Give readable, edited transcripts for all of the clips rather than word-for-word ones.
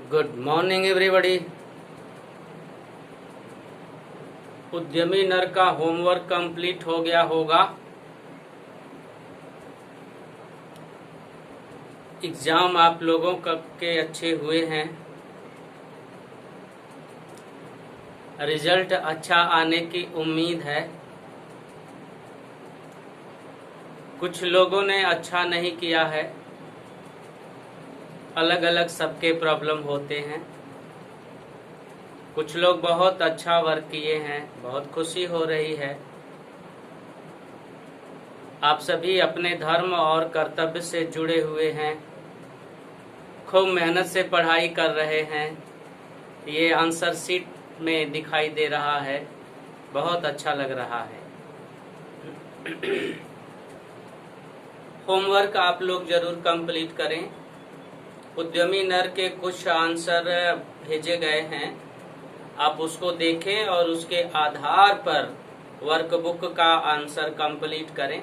Good morning everybody. उद्यमी नर का होमवर्क कंप्लीट हो गया होगा। एग्जाम आप लोगों के अच्छे हुए हैं, रिजल्ट अच्छा आने की उम्मीद है। कुछ लोगों ने अच्छा नहीं किया है, अलग अलग सबके प्रॉब्लम होते हैं। कुछ लोग बहुत अच्छा वर्क किए हैं, बहुत खुशी हो रही है। आप सभी अपने धर्म और कर्तव्य से जुड़े हुए हैं, खूब मेहनत से पढ़ाई कर रहे हैं। ये आंसर शीट में दिखाई दे रहा है, बहुत अच्छा लग रहा है। होमवर्क आप लोग जरूर कंप्लीट करें। उद्यमी नर के कुछ आंसर भेजे गए हैं, आप उसको देखें और उसके आधार पर वर्कबुक का आंसर कंप्लीट करें।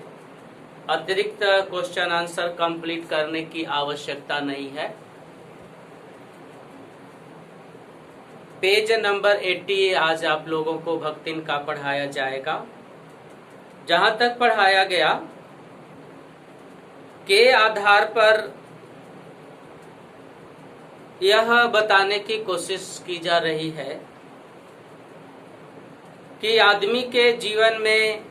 अतिरिक्त क्वेश्चन आंसर कंप्लीट करने की आवश्यकता नहीं है। पेज नंबर 80 आज आप लोगों को भक्तिन का पढ़ाया जाएगा। जहां तक पढ़ाया गया के आधार पर यह बताने की कोशिश की जा रही है कि आदमी के जीवन में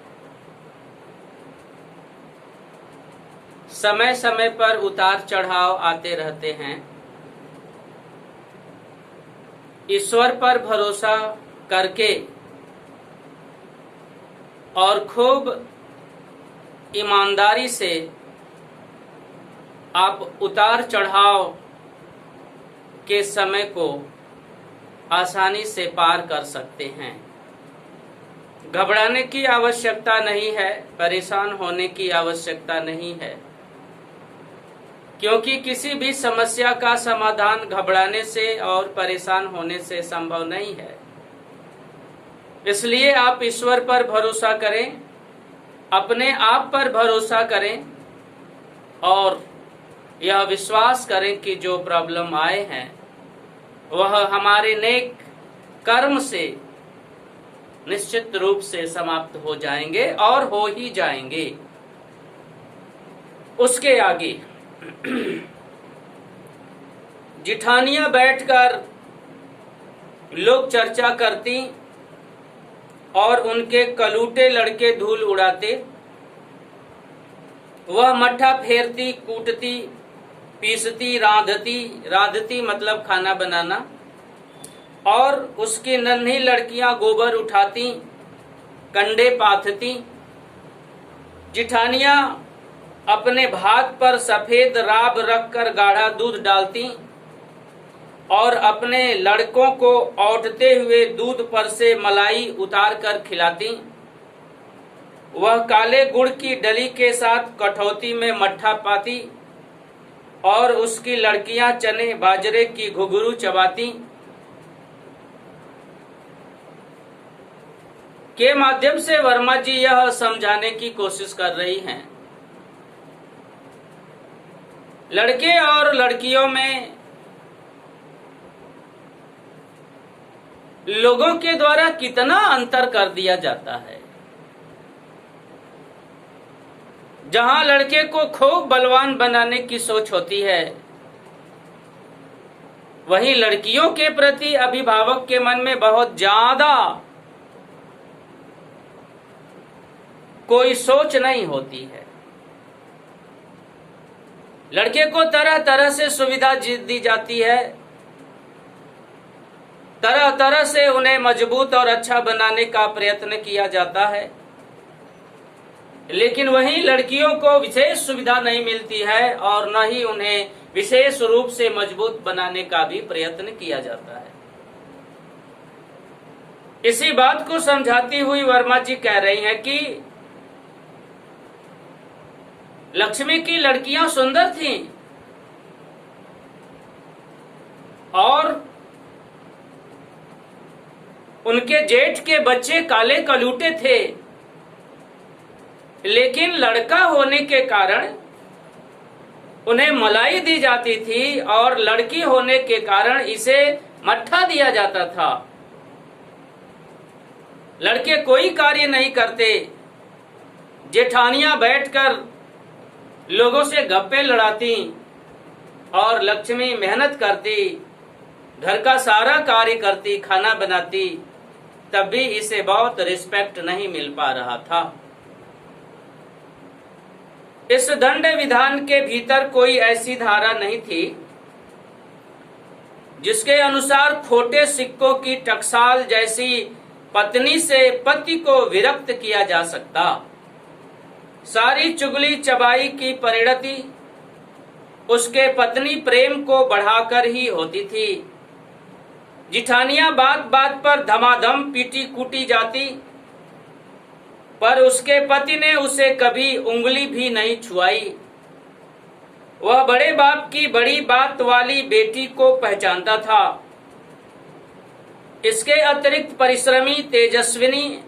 समय समय पर उतार चढ़ाव आते रहते हैं। ईश्वर पर भरोसा करके और खूब ईमानदारी से आप उतार चढ़ाव के समय को आसानी से पार कर सकते हैं। घबराने की आवश्यकता नहीं है, परेशान होने की आवश्यकता नहीं है, क्योंकि किसी भी समस्या का समाधान घबराने से और परेशान होने से संभव नहीं है। इसलिए आप ईश्वर पर भरोसा करें, अपने आप पर भरोसा करें और यह विश्वास करें कि जो प्रॉब्लम आए हैं वह हमारे नेक कर्म से निश्चित रूप से समाप्त हो जाएंगे और हो ही जाएंगे। उसके आगे जिठानियां बैठकर लोग चर्चा करती और उनके कलूटे लड़के धूल उड़ाते। वह मट्ठा फेरती, कूटती, पीसती, रांधती मतलब खाना बनाना, और उसकी नन्ही लड़कियां गोबर उठाती, कंडे पाथती। जिठानियां अपने भात पर सफेद राब रखकर गाढ़ा दूध डालती और अपने लड़कों को औटते हुए दूध पर से मलाई उतार कर खिलाती। वह काले गुड़ की डली के साथ कठौती में मट्ठा पाती और उसकी लड़कियां चने बाजरे की घुघरू चबाती। के माध्यम से वर्मा जी यह समझाने की कोशिश कर रही हैं, लड़के और लड़कियों में लोगों के द्वारा कितना अंतर कर दिया जाता है। जहां लड़के को खूब बलवान बनाने की सोच होती है, वहीं लड़कियों के प्रति अभिभावक के मन में बहुत ज्यादा कोई सोच नहीं होती है। लड़के को तरह तरह से सुविधा दी जाती है, तरह तरह से उन्हें मजबूत और अच्छा बनाने का प्रयत्न किया जाता है, लेकिन वहीं लड़कियों को विशेष सुविधा नहीं मिलती है और न ही उन्हें विशेष रूप से मजबूत बनाने का भी प्रयत्न किया जाता है। इसी बात को समझाती हुई वर्मा जी कह रही हैं कि लक्ष्मी की लड़कियां सुंदर थीं और उनके जेठ के बच्चे काले कलूटे थे, लेकिन लड़का होने के कारण उन्हें मलाई दी जाती थी और लड़की होने के कारण इसे मट्ठा दिया जाता था। लड़के कोई कार्य नहीं करते, जेठानियां बैठकर लोगों से गप्पे लड़ाती और लक्ष्मी मेहनत करती, घर का सारा कार्य करती, खाना बनाती, तब भी इसे बहुत रिस्पेक्ट नहीं मिल पा रहा था। इस दंड विधान के भीतर कोई ऐसी धारा नहीं थी जिसके अनुसार खोटे सिक्कों की टकसाल जैसी पत्नी से पति को विरक्त किया जा सकता। सारी चुगली चबाई की परिणति उसके पत्नी प्रेम को बढ़ाकर ही होती थी। जिठानियां बात बात पर धमाधम पीटी कूटी जाती, पर उसके पति ने उसे कभी उंगली भी नहीं छुआई। वह बड़े बाप की बड़ी बात वाली बेटी को पहचानता था। इसके अतिरिक्त परिश्रमी, तेजस्विनी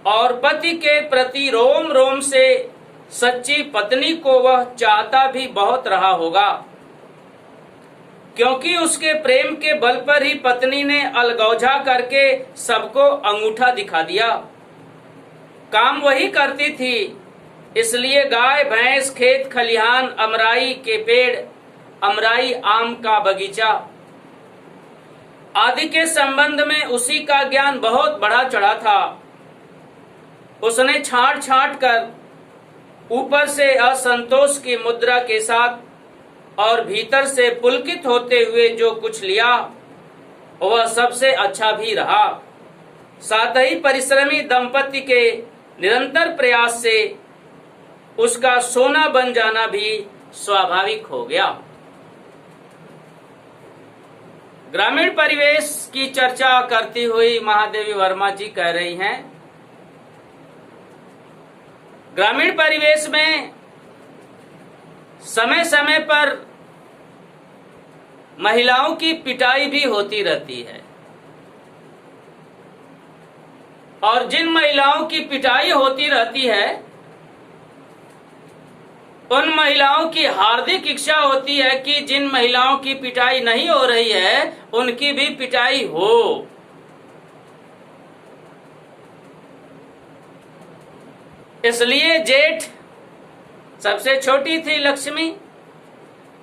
और पति के प्रति रोम रोम से सच्ची पत्नी को वह चाहता भी बहुत रहा होगा, क्योंकि उसके प्रेम के बल पर ही पत्नी ने अलगौझा करके सबको अंगूठा दिखा दिया। काम वही करती थी, इसलिए गाय भैंस, खेत खलिहान, अमराई के पेड़, अमराई आम का बगीचा आदि के संबंध में उसी का ज्ञान बहुत बढ़ा चढ़ा था। उसने छांट छांट कर ऊपर से असंतोष की मुद्रा के साथ और भीतर से पुलकित होते हुए जो कुछ लिया वह सबसे अच्छा भी रहा। साथ ही परिश्रमी दंपति के निरंतर प्रयास से उसका सोना बन जाना भी स्वाभाविक हो गया। ग्रामीण परिवेश की चर्चा करती हुई महादेवी वर्मा जी कह रही हैं, ग्रामीण परिवेश में समय समय पर महिलाओं की पिटाई भी होती रहती है, और जिन महिलाओं की पिटाई होती रहती है उन महिलाओं की हार्दिक इच्छा होती है कि जिन महिलाओं की पिटाई नहीं हो रही है उनकी भी पिटाई हो। इसलिए जेठ सबसे छोटी थी लक्ष्मी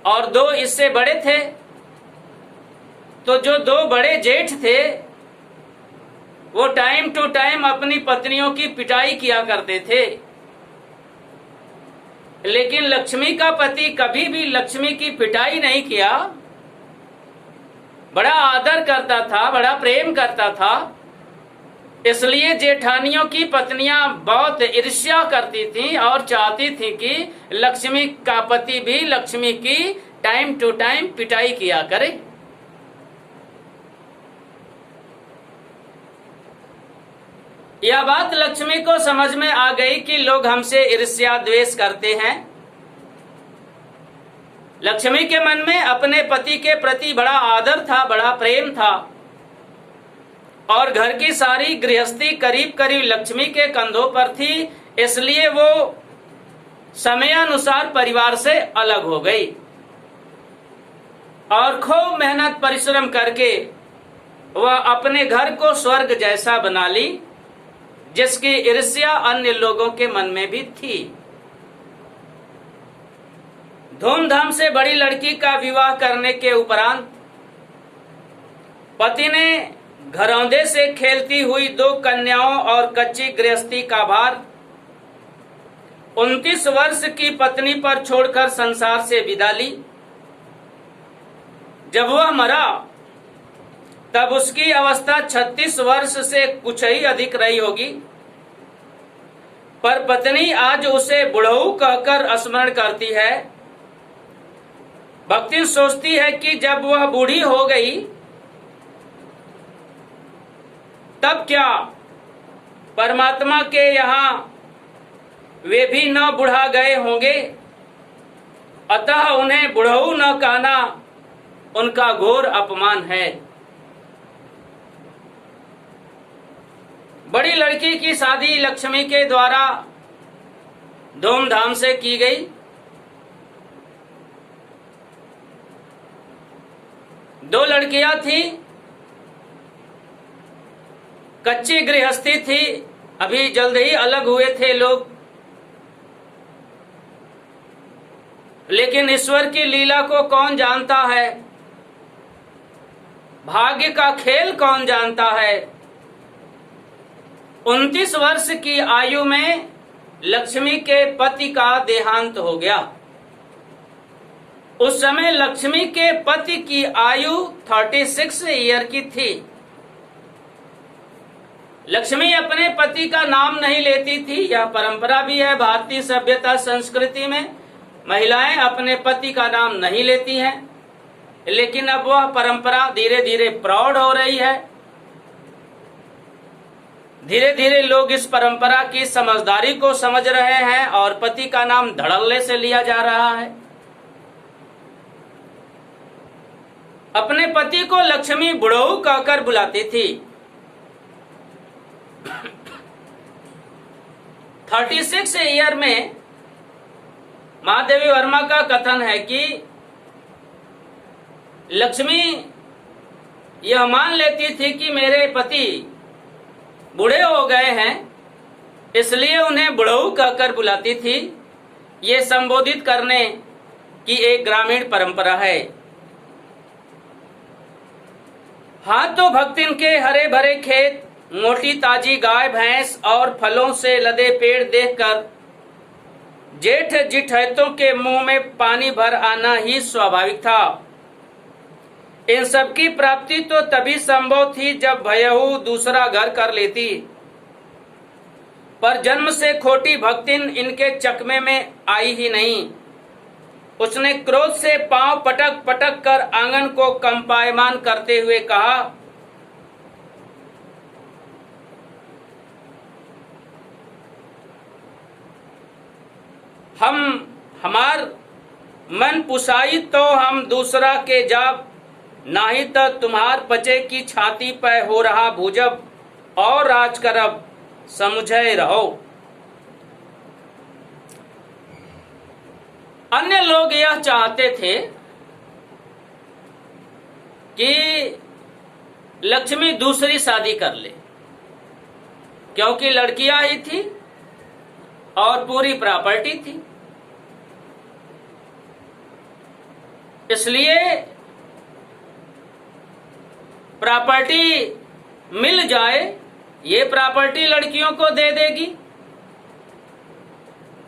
और दो इससे बड़े थे, तो जो दो बड़े जेठ थे वो टाइम टू टाइम अपनी पत्नियों की पिटाई किया करते थे। लेकिन लक्ष्मी का पति कभी भी लक्ष्मी की पिटाई नहीं किया, बड़ा आदर करता था, बड़ा प्रेम करता था। इसलिए जेठानियों की पत्नियां बहुत ईर्ष्या करती थीं और चाहती थीं कि लक्ष्मी का पति भी लक्ष्मी की टाइम टू टाइम पिटाई किया करे। यह बात लक्ष्मी को समझ में आ गई कि लोग हमसे ईर्ष्या द्वेष करते हैं। लक्ष्मी के मन में अपने पति के प्रति बड़ा आदर था, बड़ा प्रेम था, और घर की सारी गृहस्थी करीब करीब लक्ष्मी के कंधों पर थी। इसलिए वो समयानुसार परिवार से अलग हो गई और खूब मेहनत परिश्रम करके वह अपने घर को स्वर्ग जैसा बना ली, जिसकी ईर्ष्या अन्य लोगों के मन में भी थी। धूमधाम से बड़ी लड़की का विवाह करने के उपरांत पति ने घरौंदे से खेलती हुई दो कन्याओं और कच्ची गृहस्थी का भार 29 वर्ष की पत्नी पर छोड़कर संसार से विदा ली। जब वह मरा तब उसकी अवस्था 36 वर्ष से कुछ ही अधिक रही होगी, पर पत्नी आज उसे बुढ़ऊ कहकर स्मरण करती है। भक्ति सोचती है कि जब वह बूढ़ी हो गई तब क्या परमात्मा के यहाँ वे भी न बुढ़ा गए होंगे, अतः उन्हें बुढ़ऊ न कहना उनका घोर अपमान है। बड़ी लड़की की शादी लक्ष्मी के द्वारा धूमधाम से की गई। दो लड़कियां थी, कच्ची गृहस्थी थी, अभी जल्द ही अलग हुए थे लोग, लेकिन ईश्वर की लीला को कौन जानता है, भाग्य का खेल कौन जानता है। 29 वर्ष की आयु में लक्ष्मी के पति का देहांत हो गया। उस समय लक्ष्मी के पति की आयु 36 ईयर की थी। लक्ष्मी अपने पति का नाम नहीं लेती थी। यह परंपरा भी है भारतीय सभ्यता संस्कृति में, महिलाएं अपने पति का नाम नहीं लेती हैं, लेकिन अब वह परंपरा धीरे धीरे प्रौढ़ हो रही है। धीरे धीरे लोग इस परंपरा की समझदारी को समझ रहे हैं और पति का नाम धड़ल्ले से लिया जा रहा है। अपने पति को लक्ष्मी बुढ़ऊ कहकर बुलाती थी। 36 ईयर में महादेवी वर्मा का कथन है कि लक्ष्मी यह मान लेती थी कि मेरे पति बूढ़े हो गए हैं, इसलिए उन्हें बुढ़ऊ कहकर बुलाती थी। ये संबोधित करने की एक ग्रामीण परंपरा है। हाँ, तो भक्तिन के हरे भरे खेत, मोटी ताजी गाय भैंस और फलों से लदे पेड़ देखकर जेठ जिठैतों के मुंह में पानी भर आना ही स्वाभाविक था। इन सब की प्राप्ति तो तभी संभव थी जब भयहू दूसरा घर कर लेती, पर जन्म से खोटी भक्तिन इनके चकमे में आई ही नहीं। उसने क्रोध से पांव पटक पटक कर आंगन को कंपायमान करते हुए कहा, हमार मन पुसाई तो हम दूसरा के जाब, नाही तो तुम्हार पचे की छाती पे हो रहा भूजब, और राज करब समझे रहो। अन्य लोग यह चाहते थे कि लक्ष्मी दूसरी शादी कर ले, क्योंकि लड़कियां ही थी और पूरी प्रॉपर्टी थी। इसलिए प्रॉपर्टी मिल जाए, ये प्रॉपर्टी लड़कियों को दे देगी,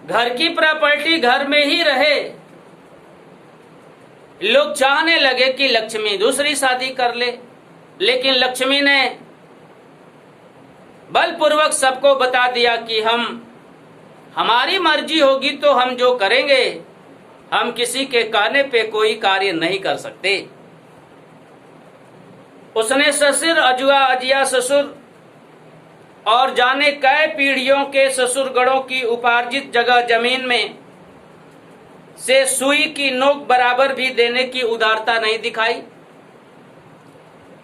घर की प्रॉपर्टी घर में ही रहे। लोग चाहने लगे कि लक्ष्मी दूसरी शादी कर ले, लेकिन लक्ष्मी ने बलपूर्वक सबको बता दिया कि हमारी मर्जी होगी तो हम जो करेंगे, हम किसी के कहने पे कोई कार्य नहीं कर सकते। उसने ससुर अजुआ अजिया ससुर और जाने कई पीढ़ियों के ससुरगढ़ों की उपार्जित जगह जमीन में से सुई की नोक बराबर भी देने की उदारता नहीं दिखाई।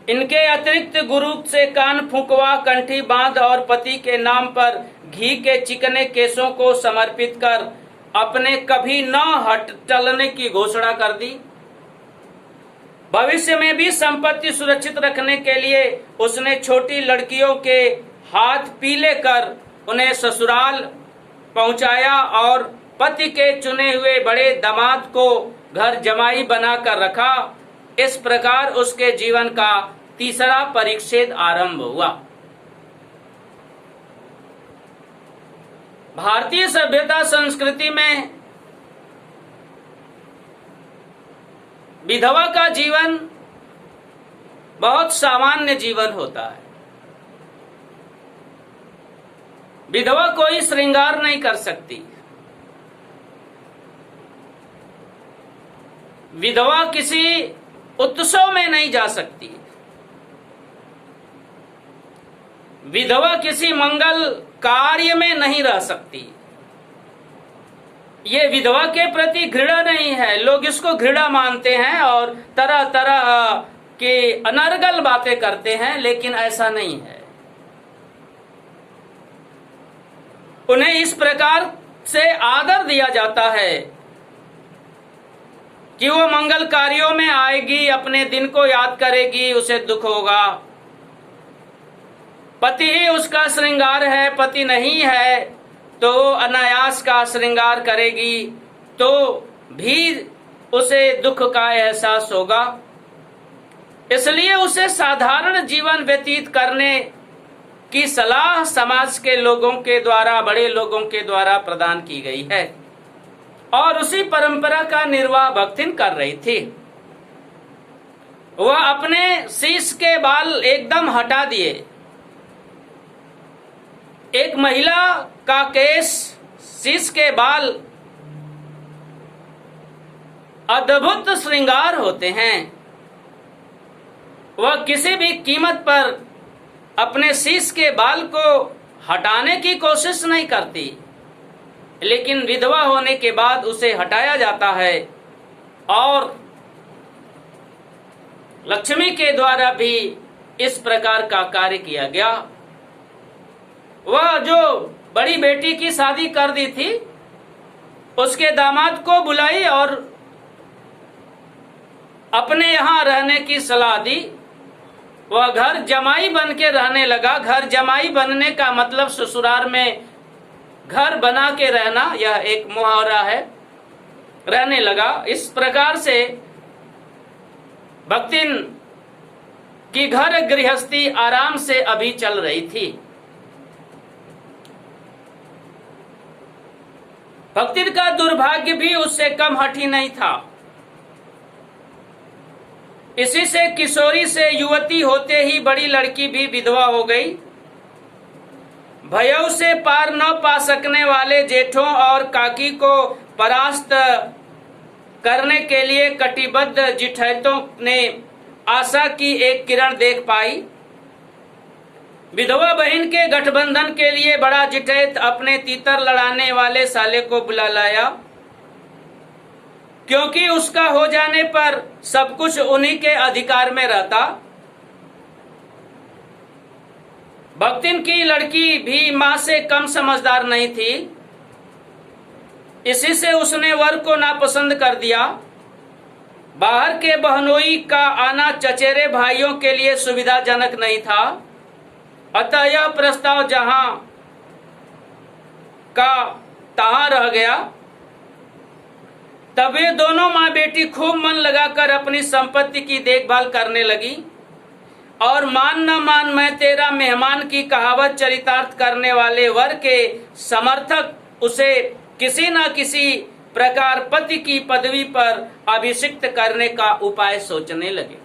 इनके अतिरिक्त गुरु से कान फूंकवा, कंठी बांध और पति के नाम पर घी के चिकने केसों को समर्पित कर अपने कभी न हट चलने की घोषणा कर दी। भविष्य में भी संपत्ति सुरक्षित रखने के लिए उसने छोटी लड़कियों के हाथ पीले कर उन्हें ससुराल पहुंचाया और पति के चुने हुए बड़े दामाद को घर जमाई बनाकर रखा। इस प्रकार उसके जीवन का तीसरा परिच्छेद आरंभ हुआ। भारतीय सभ्यता संस्कृति में विधवा का जीवन बहुत सामान्य जीवन होता है। विधवा कोई श्रृंगार नहीं कर सकती। विधवा किसी उत्सव में नहीं जा सकती। विधवा किसी मंगल कार्य में नहीं रह सकती। ये विधवा के प्रति घृणा नहीं है। लोग इसको घृणा मानते हैं और तरह तरह के अनर्गल बातें करते हैं, लेकिन ऐसा नहीं है। उन्हें इस प्रकार से आदर दिया जाता है कि वो मंगल कार्यों में आएगी, अपने दिन को याद करेगी, उसे दुख होगा। पति ही उसका श्रृंगार है, पति नहीं है तो वो अनायास का श्रृंगार करेगी, तो भी उसे दुख का एहसास होगा। इसलिए उसे साधारण जीवन व्यतीत करने की सलाह समाज के लोगों के द्वारा, बड़े लोगों के द्वारा प्रदान की गई है और उसी परंपरा का निर्वाह भक्तिन कर रही थी। वह अपने शीश के बाल एकदम हटा दिए। एक महिला का केश, शीश के बाल अद्भुत श्रृंगार होते हैं। वह किसी भी कीमत पर अपने शीश के बाल को हटाने की कोशिश नहीं करती, लेकिन विधवा होने के बाद उसे हटाया जाता है और लक्ष्मी के द्वारा भी इस प्रकार का कार्य किया गया। वह जो बड़ी बेटी की शादी कर दी थी, उसके दामाद को बुलाई और अपने यहां रहने की सलाह दी। वह घर जमाई बन के रहने लगा। घर जमाई बनने का मतलब ससुराल में घर बना के रहना, यह एक मुहावरा है। रहने लगा। इस प्रकार से भक्तिन की घर गृहस्थी आराम से अभी चल रही थी। भक्तिन का दुर्भाग्य भी उससे कम हठी नहीं था। इसी से किशोरी से युवती होते ही बड़ी लड़की भी विधवा हो गई। भयऊ से पार न पा सकने वाले जेठों और काकी को परास्त करने के लिए कटिबद्ध जिठैतों ने आशा की एक किरण देख पाई। विधवा बहन के गठबंधन के लिए बड़ा जिठैत अपने तीतर लड़ाने वाले साले को बुला लाया, क्योंकि उसका हो जाने पर सब कुछ उन्हीं के अधिकार में रहता। भक्तिन की लड़की भी मां से कम समझदार नहीं थी। इसी से उसने वर को नापसंद कर दिया। बाहर के बहनोई का आना चचेरे भाइयों के लिए सुविधाजनक नहीं था। अतः यह प्रस्ताव जहां का तहां रह गया। तब वे दोनों माँ बेटी खूब मन लगाकर अपनी संपत्ति की देखभाल करने लगी और मान न मान मैं तेरा मेहमान की कहावत चरितार्थ करने वाले वर के समर्थक उसे किसी न किसी प्रकार पति की पदवी पर अभिषिक्त करने का उपाय सोचने लगे।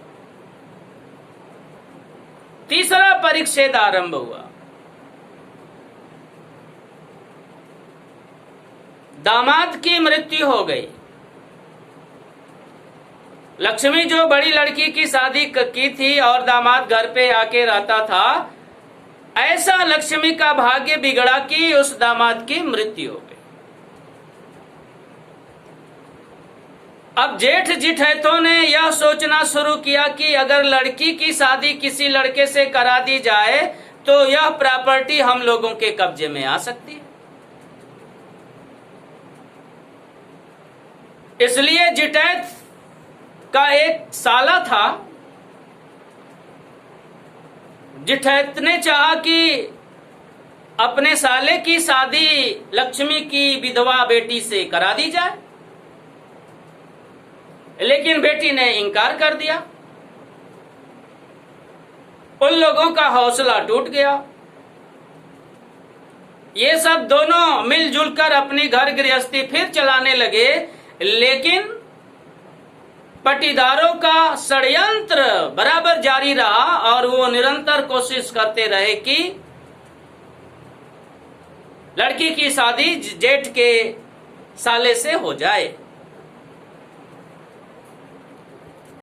तीसरा परिच्छेद आरंभ हुआ। दामाद की मृत्यु हो गई। लक्ष्मी जो बड़ी लड़की की शादी की थी और दामाद घर पे आके रहता था, ऐसा लक्ष्मी का भाग्य बिगड़ा कि उस दामाद की मृत्यु हो गई। अब जेठ जिठैतों ने यह सोचना शुरू किया कि अगर लड़की की शादी किसी लड़के से करा दी जाए तो यह प्रॉपर्टी हम लोगों के कब्जे में आ सकती है। इसलिए जिठैत का एक साला था। जिठैत ने चाहा कि अपने साले की शादी लक्ष्मी की विधवा बेटी से करा दी जाए, लेकिन बेटी ने इनकार कर दिया। उन लोगों का हौसला टूट गया। ये सब दोनों मिलजुल कर अपनी घर गृहस्थी फिर चलाने लगे, लेकिन पटीदारों का षड्यंत्र बराबर जारी रहा और वो निरंतर कोशिश करते रहे कि लड़की की शादी जेठ के साले से हो जाए।